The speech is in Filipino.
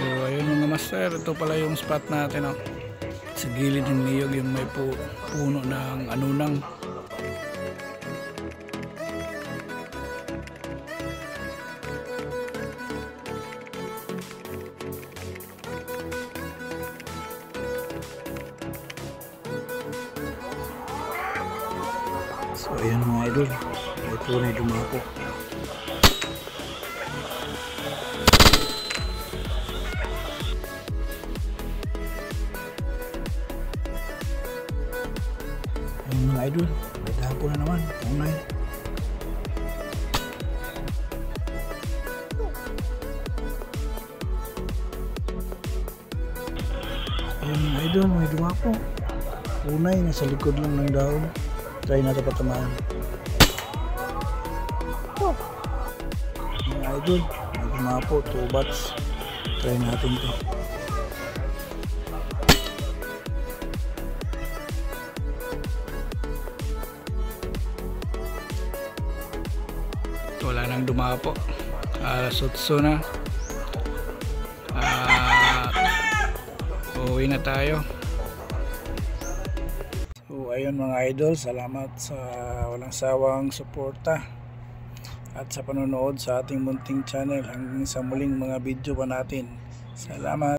ayun mga master, ito pala yung spot natin, oh. Sa gilid ng niyog yung may puno ng anunang. So ayan mga idol, ito na dumapo. Ayan mga idol, may dapo na naman, tunay. Ayan mga idol, may dumapo. Tunay, nasa likod lang ng daon. Try natin patamaan. Mga idol, may dumapo, 2 bats. Try natin to. Wala nang dumapo. Sutso na. Uwi na tayo. So ayun mga idol, salamat sa walang sawang suporta at sa panonood sa ating munting channel. Hanggang sa muling mga video pa natin. Salamat.